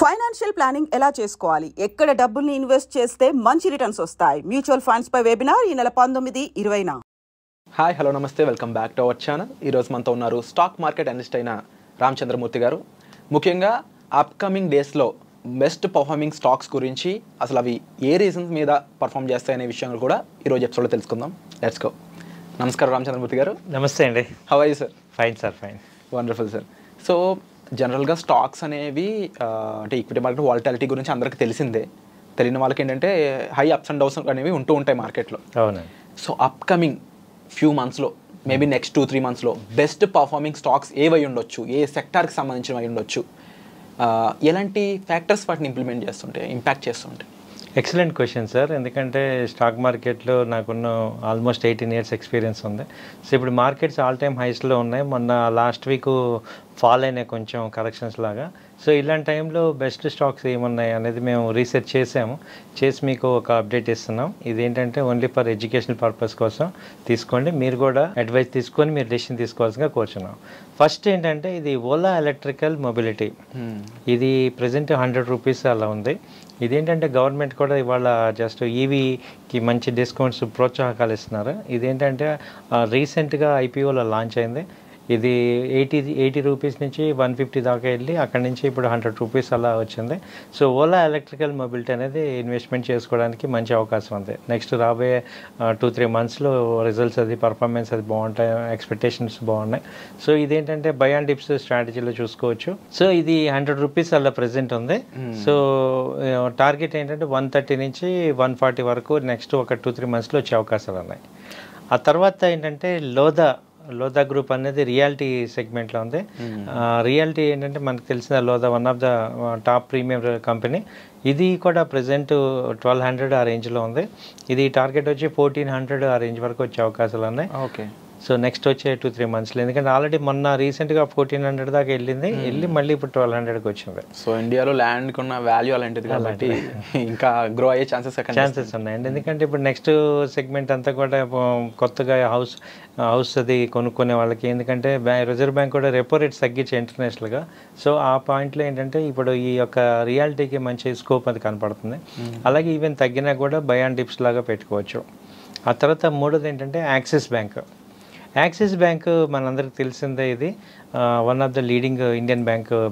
Financial planning ఎలా చేసుకోవాలి, ఎక్కడ డబ్బుల్ని ఇన్వెస్ట్ చేస్తే మంచి రిటర్న్స్ వస్తాయి, మ్యూచువల్ ఫండ్స్ పై వెబినార్ ఈ నెల 19-20న. హాయ్ హలో నమస్తే, welcome back to our channel. ఈరోజు మనతో ఉన్నారు స్టాక్ మార్కెట్ అనలిస్ట్ అయిన రామచంద్రమూర్తి గారు. ముఖ్యంగా అప్కమింగ్ డేస్లో బెస్ట్ పర్ఫార్మింగ్ స్టాక్స్ గురించి, అసలు అవి ఏ రీజన్స్ మీద పర్ఫామ్ చేస్తాయనే విషయాలు కూడా ఈరోజు ఎపిసోడ్లో తెలుసుకుందాం. Let's go. నమస్కారం రామచంద్రమూర్తి గారు. నమస్తే అండి. How are you sir? Fine sir, fine. Wonderful sir. So జనరల్గా స్టాక్స్ అనేవి అంటే ఈక్విటీ మార్కెట్ వాలటాలిటీ గురించి అందరికీ తెలిసిందే. తెలియని వాళ్ళకి ఏంటంటే హై అప్స్ అండ్ డౌన్స్ అనేవి ఉంటూ ఉంటాయి మార్కెట్లో. అవునండి. సో అప్కమింగ్ ఫ్యూ మంత్స్లో, మేబీ నెక్స్ట్ 2-3 మంత్స్లో బెస్ట్ పర్ఫార్మింగ్ స్టాక్స్ ఏవై ఉండొచ్చు, ఏ సెక్టార్కి సంబంధించినవి ఉండొచ్చు, ఎలాంటి ఫ్యాక్టర్స్ వాటిని ఇంప్లిమెంట్ చేస్తుంటాయి, ఇంపాక్ట్ చేస్తుంటాయి? Excellent question sir. ఎందుకంటే స్టాక్ మార్కెట్లో నాకున్న ఆల్మోస్ట్ 18 years ఎక్స్పీరియన్స్ ఉంది. సో ఇప్పుడు మార్కెట్స్ ఆల్ టైమ్ హైస్లో ఉన్నాయి. మొన్న లాస్ట్ వీక్ ఫాల్ అయినాయి కొంచెం కరెక్షన్స్ లాగా. సో ఇలాంటి టైంలో బెస్ట్ స్టాక్స్ ఏమున్నాయి అనేది మేము రీసెర్చ్ చేసి మీకు ఒక అప్డేట్ ఇస్తున్నాం. ఇదేంటంటే ఓన్లీ ఫర్ ఎడ్యుకేషనల్ పర్పస్ కోసం తీసుకోండి. మీరు కూడా అడ్వైస్ తీసుకొని మీరు డెసిషన్ తీసుకోవాల్సిందిగా కోరుచున్నాం. ఫస్ట్ ఏంటంటే ఇది ఓలా ఎలక్ట్రికల్ మొబిలిటీ. ఇది ప్రజెంట్ 100 రూపీస్ అలా ఉంది. ఇదేంటంటే గవర్నమెంట్ కూడా ఇవాళ జస్ట్ ఈవీకి మంచి డిస్కౌంట్స్ ప్రోత్సాహకాలు ఇస్తున్నారు. ఇదేంటంటే రీసెంట్గా ఐపీఓలో లాంచ్ అయింది. ఇది 80 రూపీస్ నుంచి 150 దాకా వెళ్ళి అక్కడి నుంచి ఇప్పుడు 100 రూపీస్ అలా వచ్చింది. సో ఓలా ఎలక్ట్రికల్ మొబిలిటీ అనేది ఇన్వెస్ట్మెంట్ చేసుకోవడానికి మంచి అవకాశం ఉంది. నెక్స్ట్ రాబోయే 2-3 మంత్స్లో రిజల్ట్స్ అది పర్ఫార్మెన్స్ అది బాగుంటాయి, ఎక్స్పెక్టేషన్స్ బాగున్నాయి. సో ఇదేంటంటే బై అండ్ డిప్స్ స్ట్రాటజీలో చూసుకోవచ్చు. సో ఇది 100 రూపీస్ అలా ప్రెజెంట్ ఉంది. సో టార్గెట్ ఏంటంటే 130 నుంచి 140 వరకు నెక్స్ట్ ఒక 2-3 మంత్స్లో వచ్చే అవకాశాలు ఉన్నాయి. ఆ తర్వాత ఏంటంటే లోదా గ్రూప్ అనేది రియాలిటీ సెగ్మెంట్లో ఉంది. రియాలిటీ ఏంటంటే మనకు తెలిసిన Lodha one of the top premium company. ఇది కూడా ప్రజెంట్ 1200 ఆ రేంజ్లో ఉంది. ఇది టార్గెట్ వచ్చి 1400 ఆ రేంజ్ వరకు వచ్చే అవకాశాలు ఉన్నాయి. ఓకే. సో నెక్స్ట్ వచ్చే 2-3 మంత్స్లో, ఎందుకంటే ఆల్రెడీ మొన్న రీసెంట్గా 1400 దాకా వెళ్ళి మళ్ళీ ఇప్పుడు 1200కి వచ్చింది. సో ఇండియాలో ల్యాండ్కి ఉన్న వాల్యూ అలాంటిది కాబట్టి ఇంకా గ్రో అయ్యే ఛాన్సెస్ ఉన్నాయండి. ఎందుకంటే ఇప్పుడు నెక్స్ట్ సెగ్మెంట్ అంతా కూడా కొత్తగా హౌస్ అది కొనుక్కునే వాళ్ళకి, ఎందుకంటే రిజర్వ్ బ్యాంక్ కూడా రెపో రేట్స్ తగ్గించి ఇంటర్నేషనల్గా. సో ఆ పాయింట్లో ఏంటంటే ఇప్పుడు ఈ యొక్క రియాలిటీకి మంచి స్కోప్ అది కనపడుతుంది. అలాగే ఈవెన్ తగ్గినా కూడా బై అండ్ డిప్స్ లాగా పెట్టుకోవచ్చు. ఆ తర్వాత మూడోది ఏంటంటే యాక్సిస్ బ్యాంక్ మనందరికి తెలిసిందే. ఇది one of the leading Indian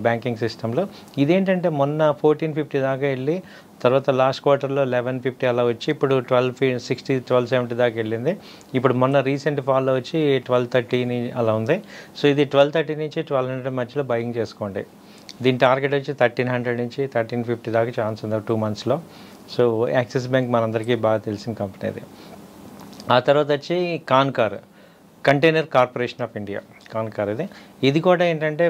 banking సిస్టంలో. ఇదేంటంటే మొన్న 1450 దాకా వెళ్ళి తర్వాత లాస్ట్ క్వార్టర్లో 1150 అలా వచ్చి ఇప్పుడు 1260, 1270 దాకా వెళ్ళింది. ఇప్పుడు మొన్న రీసెంట్ ఫాల్లో వచ్చి 1230 అలా ఉంది. సో ఇది 1230 నుంచి 1200 మధ్యలో బయింగ్ చేసుకోండి. దీని టార్గెట్ వచ్చి 1300 నుంచి 1350 దాకా ఛాన్స్ ఉంది 2 మంత్స్లో. సో యాక్సిస్ బ్యాంక్ మనందరికీ బాగా తెలిసిన కంపెనీ అది. ఆ తర్వాత వచ్చి కంటైనర్ కార్పొరేషన్ ఆఫ్ ఇండియా, కాన్కార్. ఇది కూడా ఏంటంటే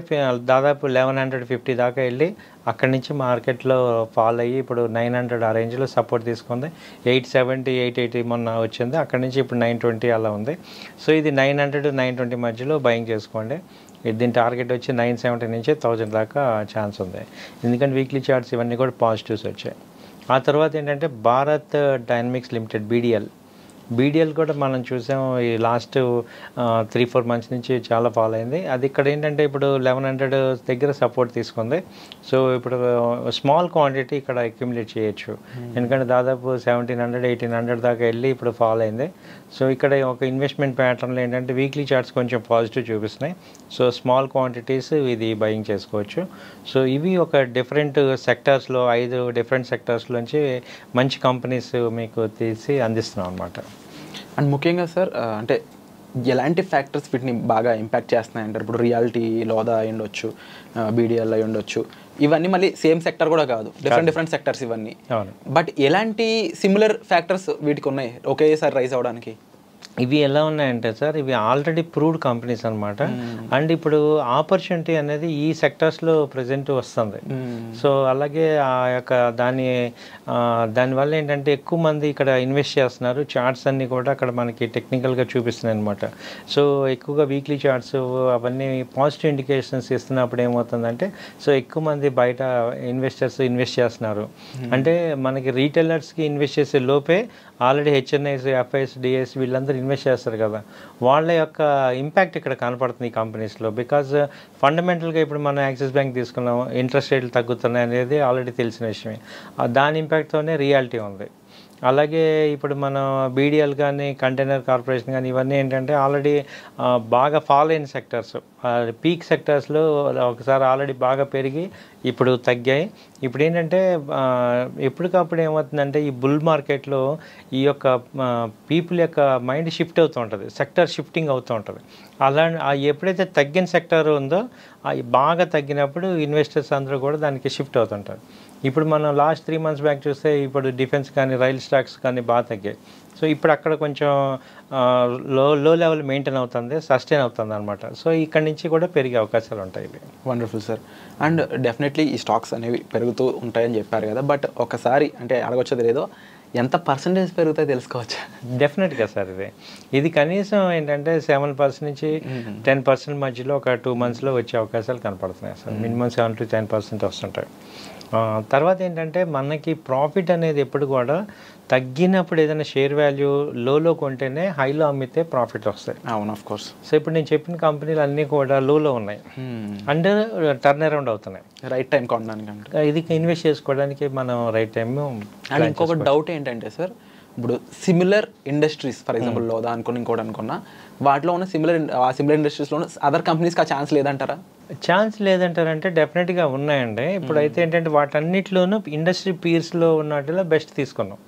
దాదాపు 1150 దాకా వెళ్ళి అక్కడి నుంచి మార్కెట్లో ఫాల్ అయ్యి ఇప్పుడు 900 ఆ రేంజ్లో సపోర్ట్ తీసుకుంది. 870, 880 మొన్న వచ్చింది. అక్కడి నుంచి ఇప్పుడు 920 అలా ఉంది. సో ఇది 900, 920 మధ్యలో బయింగ్ చేసుకోండి. దీని టార్గెట్ వచ్చి 970 నుంచి 1000 దాకా ఛాన్స్ ఉంది. ఎందుకంటే వీక్లీ చార్ట్స్ ఇవన్నీ కూడా పాజిటివ్స్ వచ్చాయి. ఆ తర్వాత ఏంటంటే భారత్ డైనమిక్స్ లిమిటెడ్, బీడీఎల్ కూడా మనం చూసాం ఈ లాస్ట్ 3-4 మంత్స్ నుంచి చాలా ఫాల్ అయింది. అది ఇక్కడ ఏంటంటే ఇప్పుడు 1100 దగ్గర సపోర్ట్ తీసుకుంది. సో ఇప్పుడు స్మాల్ క్వాంటిటీ ఇక్కడ అక్యుములేట్ చేయొచ్చు, ఎందుకంటే దాదాపు 1700, 1800 దాకా వెళ్ళి ఇప్పుడు ఫాల్ అయింది. సో ఇక్కడ ఒక ఇన్వెస్ట్మెంట్ ప్యాటర్న్లో ఏంటంటే వీక్లీ చార్ట్స్ కొంచెం పాజిటివ్ చూపిస్తున్నాయి. సో స్మాల్ క్వాంటిటీస్ ఇది బయింగ్ చేసుకోవచ్చు. సో ఇవి ఒక డిఫరెంట్ సెక్టార్స్లో 5 డిఫరెంట్ సెక్టార్స్లోంచి మంచి కంపెనీస్ మీకు తీసి అందిస్తున్నాం అన్నమాట. అండ్ ముఖ్యంగా సార్, అంటే ఎలాంటి ఫ్యాక్టర్స్ వీటిని బాగా ఇంపాక్ట్ చేస్తున్నాయి అంటారు? ఇప్పుడు రియాలిటీ, లోదా అయి ఉండొచ్చు, బీడీఎల్ అయి ఉండొచ్చు. ఇవన్నీ మళ్ళీ సేమ్ సెక్టర్ కూడా కాదు, డిఫరెంట్ సెక్టర్స్ ఇవన్నీ. బట్ ఎలాంటి సిమిలర్ ఫ్యాక్టర్స్ వీటికి ఉన్నాయి ఒకేసారి రైజ్ అవడానికి? ఇవి ఎలా ఉన్నాయంటే సార్, ఇవి ఆల్రెడీ ప్రూవ్డ్ కంపెనీస్ అనమాట. అండ్ ఇప్పుడు ఆపర్చునిటీ అనేది ఈ సెక్టర్స్లో ప్రజెంట్ వస్తుంది. సో అలాగే ఆ యొక్క దానివల్ల ఏంటంటే ఎక్కువ మంది ఇక్కడ ఇన్వెస్ట్ చేస్తున్నారు. చార్ట్స్ అన్నీ కూడా అక్కడ మనకి టెక్నికల్గా చూపిస్తున్నాయి అనమాట. సో ఎక్కువగా వీక్లీ చార్ట్స్ అవన్నీ పాజిటివ్ ఇండికేషన్స్ ఇస్తున్నప్పుడు ఏమవుతుందంటే, సో ఎక్కువ మంది బయట ఇన్వెస్టర్స్ ఇన్వెస్ట్ చేస్తున్నారు. అంటే మనకి రీటైలర్స్కి ఇన్వెస్ట్ చేసే లోపే ఆల్రెడీ హెచ్ఎన్ఐస్, ఎఫ్ఐఎస్, డిఎస్ వీళ్ళందరూ ఇన్వెస్ట్ చేస్తారు కదా, వాళ్ళ యొక్క ఇంపాక్ట్ ఇక్కడ కనపడుతుంది ఈ కంపెనీస్లో. బికాజ్ ఫండమెంటల్గా ఇప్పుడు మనం యాక్సిస్ బ్యాంక్ తీసుకున్నాం, ఇంట్రెస్ట్ రేట్లు తగ్గుతున్నాయి అనేది ఆల్రెడీ తెలిసిన విషయమే. దాని ఇంపాక్ట్తోనే రియాలిటీ ఉంది. అలాగే ఇప్పుడు మనం బీడీఎల్ కానీ కంటైనర్ కార్పొరేషన్ కానీ ఇవన్నీ ఏంటంటే ఆల్రెడీ బాగా ఫాలో అయిన సెక్టర్స్, పీక్ సెక్టర్స్లో ఒకసారి ఆల్రెడీ బాగా పెరిగి ఇప్పుడు తగ్గాయి. ఇప్పుడు ఏంటంటే ఎప్పటికప్పుడు ఏమవుతుందంటే ఈ బుల్ మార్కెట్లో ఈ యొక్క పీపుల్ యొక్క మైండ్ షిఫ్ట్ అవుతూ ఉంటుంది, సెక్టర్ షిఫ్టింగ్ అవుతూ ఉంటుంది. అలా ఎప్పుడైతే తగ్గిన సెక్టర్ ఉందో బాగా తగ్గినప్పుడు ఇన్వెస్టర్స్ అందరూ కూడా దానికి షిఫ్ట్ అవుతుంటారు. ఇప్పుడు మనం లాస్ట్ 3 months బ్యాక్ చూస్తే ఇప్పుడు డిఫెన్స్ కానీ రైల్ స్టాక్స్ కానీ బాగా తగ్గాయి. సో ఇప్పుడు అక్కడ కొంచెం లో లెవెల్ మెయింటైన్ అవుతుంది, సస్టైన్ అవుతుంది అనమాట. సో ఇక్కడ నుంచి కూడా పెరిగే అవకాశాలు ఉంటాయి. Wonderful sir. అండ్ డెఫినెట్లీ ఈ స్టాక్స్ అనేవి పెరుగుతూ ఉంటాయని చెప్పారు కదా, బట్ ఒకసారి అంటే అడగొచ్చది లేదో ఎంత పర్సంటేజ్ పెరుగుతాయి తెలుసుకోవచ్చా? డెఫినెట్గా సార్, ఇది కనీసం ఏంటంటే 7% నుంచి 10% మధ్యలో ఒక 2 monthsలో వచ్చే అవకాశాలు కనపడుతున్నాయి సార్. మినిమం 7 to 10% వస్తుంటాయి. తర్వాత ఏంటంటే మనకి ప్రాఫిట్ అనేది ఎప్పుడు కూడా తగ్గినప్పుడు ఏదైనా షేర్ వాల్యూ లోలో కొంటేనే హైలో అమ్మితే ప్రాఫిట్ వస్తాయి. అవును, ఆఫ్ కోర్స్. సో ఇప్పుడు నేను చెప్పిన కంపెనీలు అన్నీ కూడా లోలో ఉన్నాయి, అండ్ టర్న్ అరౌండ్ అవుతున్నాయి. రైట్ టైం కొనడానికి, ఇది ఇన్వెస్ట్ చేసుకోవడానికి మనం రైట్ టైం. అండ్ ఇంకొక డౌట్ ఏంటంటే సార్, ఇప్పుడు similar industries for example Lodha అనుకుని ఇంకోటి అనుకున్నా, వాటిలో ఉన్న సిమిలర్ ఇండస్ట్రీస్లో అదర్ కంపెనీస్కి ఆ ఛాన్స్ లేదంటారా? ఛాన్స్ లేదంటారంటే డెఫినెట్గా ఉన్నాయండి. ఇప్పుడు అయితే ఏంటంటే వాటన్నిటిలోనూ ఇండస్ట్రీ పీర్స్లో ఉన్నట్టులో బెస్ట్ తీసుకున్నాం.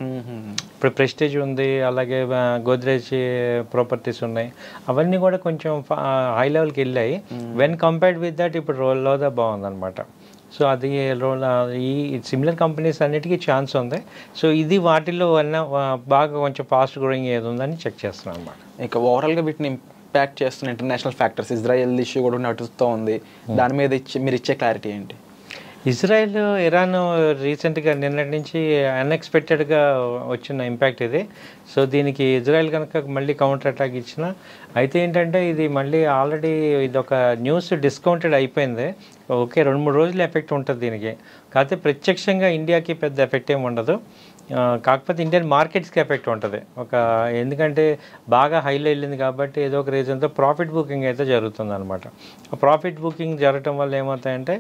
ఇప్పుడు ప్రెస్టీజ్ ఉంది, అలాగే గోద్రేజ్ ప్రాపర్టీస్ ఉన్నాయి, అవన్నీ కూడా కొంచెం హై లెవెల్కి వెళ్ళాయి. వెన్ కంపేర్డ్ విత్ దట్ ఇప్పుడు లోదా బాగుందన్నమాట. సో అది ఈ సిమిలర్ కంపెనీస్ అన్నిటికీ ఛాన్స్ ఉంది. సో ఇది వాటిల్లో బాగా కొంచెం ఫాస్ట్ గ్రోయింగ్ ఏది ఉందని చెక్ చేస్తున్నాం అన్నమాట. ఇక ఓవరాల్గా వీటిని ఇంపాక్ట్ చేస్తున్న ఇంటర్నేషనల్ ఫ్యాక్టర్స్, ఇజ్రాయెల్ ఇష్యూ కూడా నడుస్తూ ఉంది, దాని మీద మీరు ఇచ్చే క్లారిటీ ఏంటి? ఇజ్రాయెల్ ఇరాన్ రీసెంట్గా నిన్నటి నుంచి అన్ఎక్స్పెక్టెడ్గా వచ్చిన ఇంపాక్ట్ ఇది. సో దీనికి ఇజ్రాయెల్ కనుక మళ్ళీ కౌంటర్ అటాక్ ఇచ్చిన అయితే ఏంటంటే ఇది మళ్ళీ ఆల్రెడీ ఇది ఒక న్యూస్ డిస్కౌంటెడ్ అయిపోయింది. ఓకే, 2-3 రోజులు ఎఫెక్ట్ ఉంటుంది దీనికి. కాకపోతే ప్రత్యక్షంగా ఇండియాకి పెద్ద ఎఫెక్ట్ ఏమి ఉండదు. కాకపోతే ఇండియన్ మార్కెట్స్కి ఎఫెక్ట్ ఉంటుంది ఎందుకంటే బాగా హైలో వెళ్ళింది కాబట్టి ఏదో ఒక రీజన్తో ప్రాఫిట్ బుకింగ్ అయితే జరుగుతుంది అనమాట. ఆ ప్రాఫిట్ బుకింగ్ జరగటం వల్ల ఏమవుతాయంటే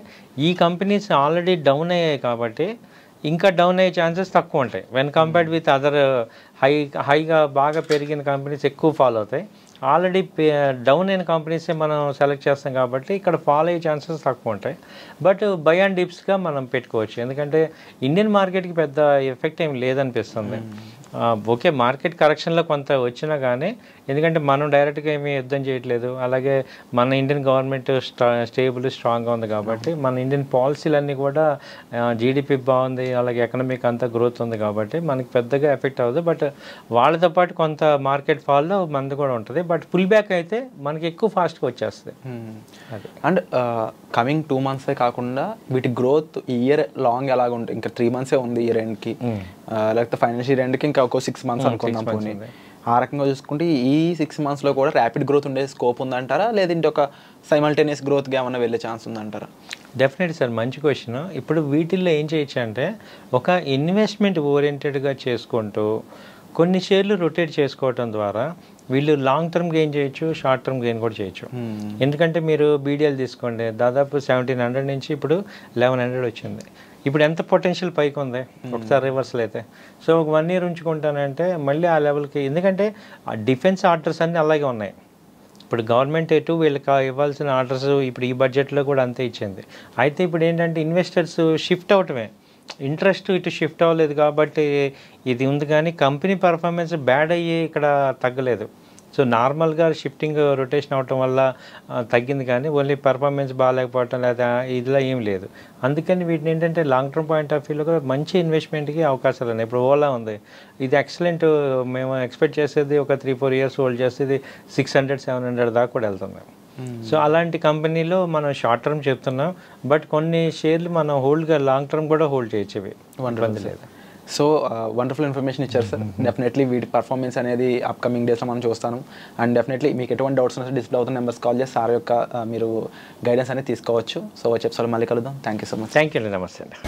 ఈ కంపెనీస్ ఆల్రెడీ డౌన్ అయ్యాయి కాబట్టి ఇంకా డౌన్ అయ్యే ఛాన్సెస్ తక్కువ ఉంటాయి. వెన్ కంపేర్డ్ విత్ అదర్ హైగా బాగా పెరిగిన కంపెనీస్ ఎక్కువ ఫాలో అవుతాయి. ఆల్రెడీ డౌన్ అయిన కంపెనీసే మనం సెలెక్ట్ చేస్తాం కాబట్టి ఇక్కడ ఫాలో అయ్యే ఛాన్సెస్ తక్కువ ఉంటాయి. బట్ బై అండ్ డిప్స్గా మనం పెట్టుకోవచ్చు, ఎందుకంటే ఇండియన్ మార్కెట్కి పెద్ద ఎఫెక్ట్ ఏమి లేదనిపిస్తుంది. ఓకే, మార్కెట్ కరెక్షన్లో కొంత వచ్చినా కానీ ఎందుకంటే మనం డైరెక్ట్గా ఏమీ యుద్ధం చేయట్లేదు, అలాగే మన ఇండియన్ గవర్నమెంట్ స్టేబుల్ స్ట్రాంగ్గా ఉంది కాబట్టి మన ఇండియన్ పాలసీలన్నీ కూడా జీడిపి బాగుంది, అలాగే ఎకనామిక్ అంతా గ్రోత్ ఉంది కాబట్టి మనకి పెద్దగా ఎఫెక్ట్ అవ్వదు. బట్ వాళ్ళతో పాటు కొంత మార్కెట్ ఫాల్లో మనది కూడా ఉంటుంది. బట్ పుల్ బ్యాక్ అయితే మనకి ఎక్కువ ఫాస్ట్గా వచ్చేస్తుంది. అండ్ కమింగ్ 2 months కాకుండా వీటి గ్రోత్ ఇయర్ లాంగ్ ఎలాగ ఉంటుంది? ఇంకా 3 months ఉంది ఇయర్ ఎండ్కి, లేకపోతే ఫైనాన్షియల్ ఎండ్కి ఇంకా ఒక 6 months అనుకుందాం పోనీ. ఆ రకంగా చూసుకుంటే ఈ 6 monthsలో కూడా ర్యాపిడ్ గ్రోత్ ఉండే స్కోప్ ఉందంటారా, లేదంటే ఒక సైమల్టేనియస్ గ్రోత్గా ఏమన్నా వెళ్ళే ఛాన్స్ ఉందంటారా? డెఫినెట్ సార్, మంచి క్వశ్చన్. ఇప్పుడు వీటిల్లో ఏం చేయొచ్చు అంటే ఒక ఇన్వెస్ట్మెంట్ ఓరియంటెడ్గా చేసుకుంటూ కొన్ని షేర్లు రొటేట్ చేసుకోవటం ద్వారా వీళ్ళు లాంగ్ టర్మ్ గెయిన్ చేయొచ్చు, షార్ట్ టర్మ్ గెయిన్ కూడా చేయొచ్చు. ఎందుకంటే మీరు బీడీఎల్ తీసుకోండి, దాదాపు 1700 నుంచి ఇప్పుడు 1100 వచ్చింది. ఇప్పుడు ఎంత పొటెన్షియల్ పైకి ఉంది ఒకసారి రివర్సల్ అయితే. సో ఒక 1 year ఉంచుకుంటానంటే మళ్ళీ ఆ లెవెల్కి, ఎందుకంటే ఆ డిఫెన్స్ ఆర్డర్స్ అన్నీ అలాగే ఉన్నాయి. ఇప్పుడు గవర్నమెంట్ ఎటు వీళ్ళకి ఇవ్వాల్సిన ఆర్డర్స్ ఇప్పుడు ఈ బడ్జెట్లో కూడా అంతే ఇచ్చింది. అయితే ఇప్పుడు ఏంటంటే ఇన్వెస్టర్స్ షిఫ్ట్ అవటమే, ఇంట్రెస్ట్ ఇటు షిఫ్ట్ అవ్వలేదు కాబట్టి ఇది ఉంది. కానీ కంపెనీ పర్ఫార్మెన్స్ బ్యాడ్ అయ్యి ఇక్కడ తగ్గలేదు. సో నార్మల్గా షిఫ్టింగ్ రొటేషన్ అవటం వల్ల తగ్గింది, కానీ ఓన్లీ పర్ఫార్మెన్స్ బాగాలేకపోవటం లేదా ఇదిలా ఏం లేదు. అందుకని వీటిని ఏంటంటే లాంగ్ టర్మ్ పాయింట్ ఆఫ్ వ్యూలో కూడా మంచి ఇన్వెస్ట్మెంట్కి అవకాశాలు ఉన్నాయి. ఇప్పుడు ఓలా ఉంది, ఇది ఎక్సలెంట్. మేము ఎక్స్పెక్ట్ చేసేది ఒక 3-4 years హోల్డ్ చేస్తే ఇది 600-700 దాకా కూడా వెళ్తుంది. సో అలాంటి కంపెనీలో మనం షార్ట్ టర్మ్ చెప్తున్నాం, బట్ కొన్ని షేర్లు మనం హోల్డ్గా లాంగ్ టర్మ్ కూడా హోల్డ్ చేయొచ్చు. ఇవి ఇబ్బంది లేదు. సో వండర్ఫుల్ ఇన్ఫర్మేషన్ ఇచ్చారు సార్. డెఫినెట్లీ వీటి పర్ఫార్మెన్స్ అనేది అప్కమింగ్ డేస్లో మనం చూస్తాను. అండ్ డెఫినెట్లీ మీకు ఎటువంటి డౌట్స్ ఉన్నా డిస్ప్లే అవుతున్న నెంబర్స్ కాల్ చేసి సార్ యొక్క మీరు గైడెన్స్ అనేది తీసుకోవచ్చు. సో వచ్చే ఎపిసోడ్లో మళ్ళీ కలుద్దాం. Thank you so much. Thank you అండి. నమస్తే అండి.